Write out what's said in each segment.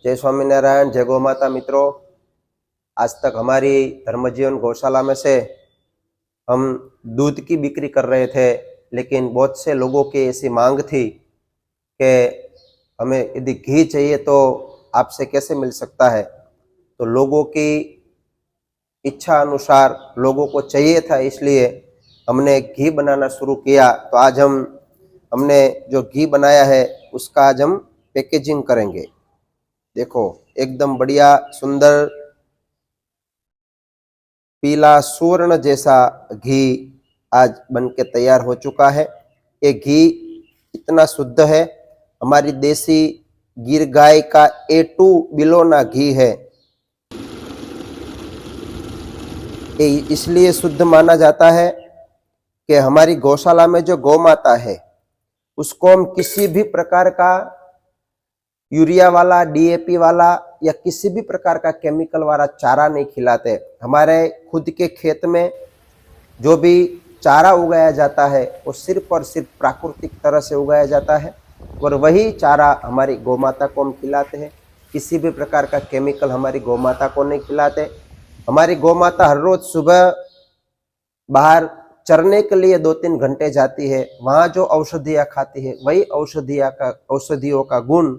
जय स्वामीनारायण, जय गौ माता। मित्रों, आज तक हमारी धर्मजीवन गौशाला में से हम दूध की बिक्री कर रहे थे, लेकिन बहुत से लोगों की ऐसी मांग थी कि हमें यदि घी चाहिए तो आपसे कैसे मिल सकता है। तो लोगों की इच्छा अनुसार लोगों को चाहिए था, इसलिए हमने घी बनाना शुरू किया। तो आज हमने जो घी बनाया है उसका आज हम पैकेजिंग करेंगे। देखो, एकदम बढ़िया सुंदर पीला स्वर्ण जैसा घी आज बनके तैयार हो चुका है। ये घी इतना शुद्ध है, हमारी देसी गिर गाय का A2 बिलोना घी है। ये इसलिए शुद्ध माना जाता है कि हमारी गौशाला में जो गौ माता है उसको हम किसी भी प्रकार का यूरिया वाला, DAP वाला या किसी भी प्रकार का केमिकल वाला चारा नहीं खिलाते। हमारे खुद के खेत में जो भी चारा उगाया जाता है वो सिर्फ और सिर्फ प्राकृतिक तरह से उगाया जाता है और वही चारा हमारी गौ माता को हम खिलाते हैं। किसी भी प्रकार का केमिकल हमारी गौ माता को नहीं खिलाते। हमारी गौ माता हर रोज सुबह बाहर चरने के लिए 2-3 घंटे जाती है। वहाँ जो औषधियाँ खाती है वही औषधियों का गुण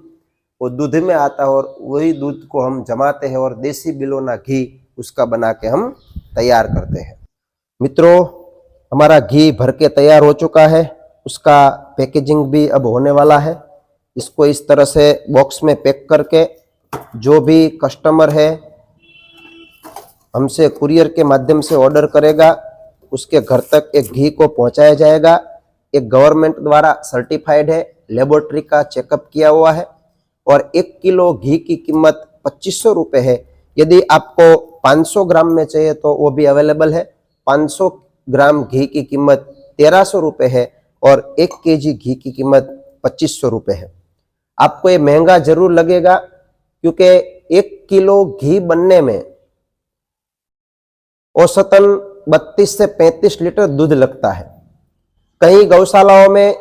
वो दूध में आता है और वही दूध को हम जमाते हैं और देसी बिलोना घी उसका बना के हम तैयार करते हैं। मित्रों, हमारा घी भर के तैयार हो चुका है, उसका पैकेजिंग भी अब होने वाला है। इसको इस तरह से बॉक्स में पैक करके जो भी कस्टमर है हमसे कुरियर के माध्यम से ऑर्डर करेगा, उसके घर तक एक घी को पहुंचाया जाएगा। एक गवर्नमेंट द्वारा सर्टिफाइड है, लेबोरेटरी का चेकअप किया हुआ है और 1 किलो घी की कीमत 2500 रुपये है। यदि आपको 500 ग्राम में चाहिए तो वो भी अवेलेबल है। 500 ग्राम घी की कीमत 1300 रुपये है और 1 केजी घी की कीमत 2500 रुपये है। आपको ये महंगा जरूर लगेगा क्योंकि 1 किलो घी बनने में औसतन 32 से 35 लीटर दूध लगता है। कई गौशालाओं में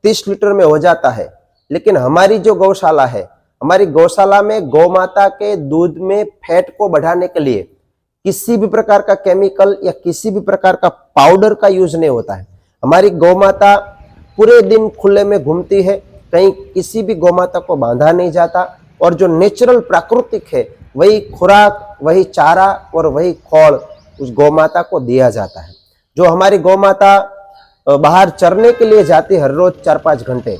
30 लीटर में हो जाता है, लेकिन हमारी जो गौशाला है, हमारी गौशाला में गौ माता के दूध में फैट को बढ़ाने के लिए किसी भी प्रकार का केमिकल या किसी भी प्रकार का पाउडर का यूज नहीं होता है। हमारी गौ माता पूरे दिन खुले में घूमती है, कहीं किसी भी गौ माता को बांधा नहीं जाता और जो नेचुरल प्राकृतिक है वही खुराक, वही चारा और वही खोल उस गौ माता को दिया जाता है। जो हमारी गौ माता बाहर चरने के लिए जाती है हर रोज 4-5 घंटे,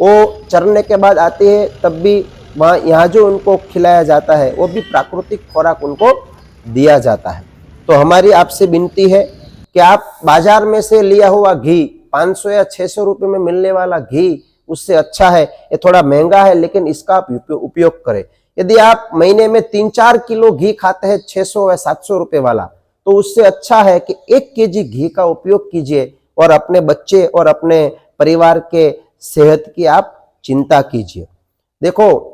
वो चरने के बाद आती है, तब भी वहाँ यहाँ जो उनको खिलाया जाता है वो भी प्राकृतिक खुराक उनको दिया जाता है। तो हमारी आपसे विनती है कि आप बाजार में से लिया हुआ घी 500 या 600 रुपये में मिलने वाला घी उससे अच्छा है। ये थोड़ा महंगा है लेकिन इसका आप उपयोग करें। यदि आप महीने में 3-4 किलो घी खाते हैं 600 या 700 रुपये वाला, तो उससे अच्छा है कि 1 केजी घी का उपयोग कीजिए और अपने बच्चे और अपने परिवार के सेहत की आप चिंता कीजिए। देखो,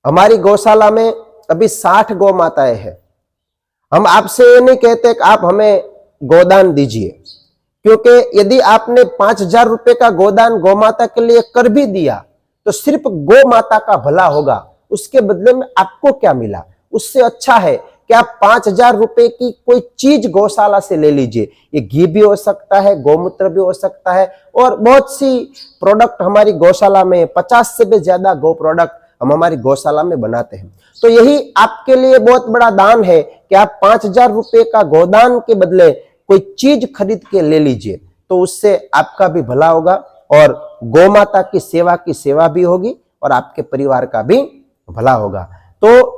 हमारी गौशाला में अभी 60 गौ माताएं हैं। हम आपसे ये नहीं कहते कि आप हमें गोदान दीजिए, क्योंकि यदि आपने 5000 रुपये का गोदान गौ माता के लिए कर भी दिया तो सिर्फ गौ माता का भला होगा, उसके बदले में आपको क्या मिला? उससे अच्छा है कि आप 5000 रुपये की कोई चीज गौशाला से ले लीजिए। ये घी भी हो सकता है, गौमूत्र भी हो सकता है और बहुत सी प्रोडक्ट हमारी गौशाला में 50 से भी ज्यादा गौ प्रोडक्ट हम हमारी गौशाला में बनाते हैं। तो यही आपके लिए बहुत बड़ा दान है कि आप 5000 रुपये का गोदान के बदले कोई चीज खरीद के ले लीजिए, तो उससे आपका भी भला होगा और गौ माता की सेवा भी होगी और आपके परिवार का भी भला होगा। तो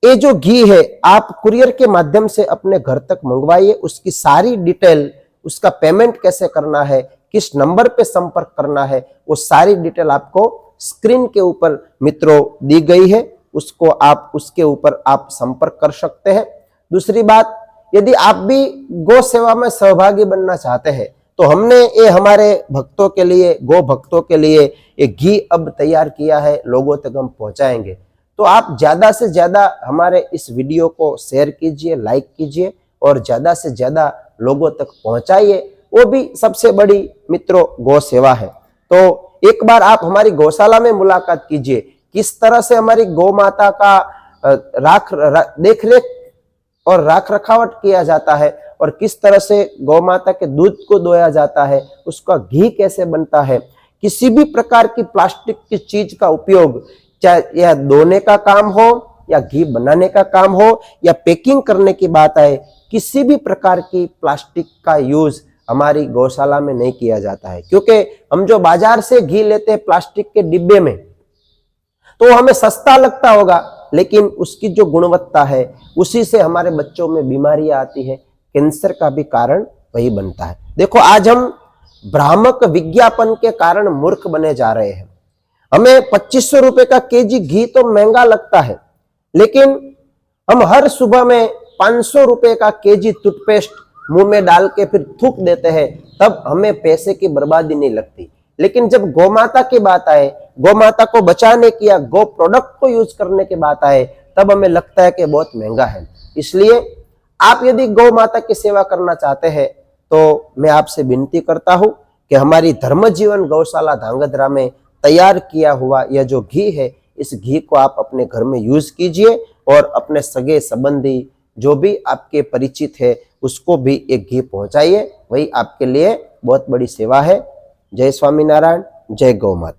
ये जो घी है आप कुरियर के माध्यम से अपने घर तक मंगवाइए। उसकी सारी डिटेल, उसका पेमेंट कैसे करना है, किस नंबर पे संपर्क करना है, वो सारी डिटेल आपको स्क्रीन के ऊपर मित्रों दी गई है। उसके ऊपर आप संपर्क कर सकते हैं। दूसरी बात, यदि आप भी गौ सेवा में सहभागी बनना चाहते हैं तो हमने ये हमारे भक्तों के लिए, गौ भक्तों के लिए ये घी अब तैयार किया है, लोगों तक हम पहुंचाएंगे। तो आप ज्यादा से ज्यादा हमारे इस वीडियो को शेयर कीजिए, लाइक कीजिए और ज्यादा से ज्यादा लोगों तक पहुंचाइए। वो भी सबसे बड़ी मित्रों गौ सेवा है। तो एक बार आप हमारी गौशाला में मुलाकात कीजिए, किस तरह से हमारी गौ माता का देख रेख और राख रखावट किया जाता है और किस तरह से गौ माता के दूध को दोया जाता है, उसका घी कैसे बनता है। किसी भी प्रकार की प्लास्टिक की चीज का उपयोग, चाहे यह धोने का काम हो या घी बनाने का काम हो या पैकिंग करने की बात आए, किसी भी प्रकार की प्लास्टिक का यूज हमारी गौशाला में नहीं किया जाता है। क्योंकि हम जो बाजार से घी लेते हैं प्लास्टिक के डिब्बे में, तो हमें सस्ता लगता होगा, लेकिन उसकी जो गुणवत्ता है उसी से हमारे बच्चों में बीमारियां आती है, कैंसर का भी कारण वही बनता है। देखो, आज हम भ्रामक विज्ञापन के कारण मूर्ख बने जा रहे हैं। हमें 2500 रुपए का केजी घी तो महंगा लगता है, लेकिन हम हर सुबह में 500 रुपए का केजी टूथपेस्ट मुंह में डाल के फिर थूक देते हैं, तब हमें पैसे की बर्बादी नहीं लगती। लेकिन जब गौ माता की बात आए, गौ माता को बचाने की या गौ प्रोडक्ट को यूज करने की बात आए, तब हमें लगता है कि बहुत महंगा है। इसलिए आप यदि गौ माता की सेवा करना चाहते हैं तो मैं आपसे विनती करता हूं कि हमारी धर्म जीवन गौशाला धांगध्रा में तैयार किया हुआ यह जो घी है, इस घी को आप अपने घर में यूज कीजिए और अपने सगे संबंधी जो भी आपके परिचित है उसको भी एक घी पहुंचाइए। वही आपके लिए बहुत बड़ी सेवा है। जय स्वामीनारायण, जय गौ माता।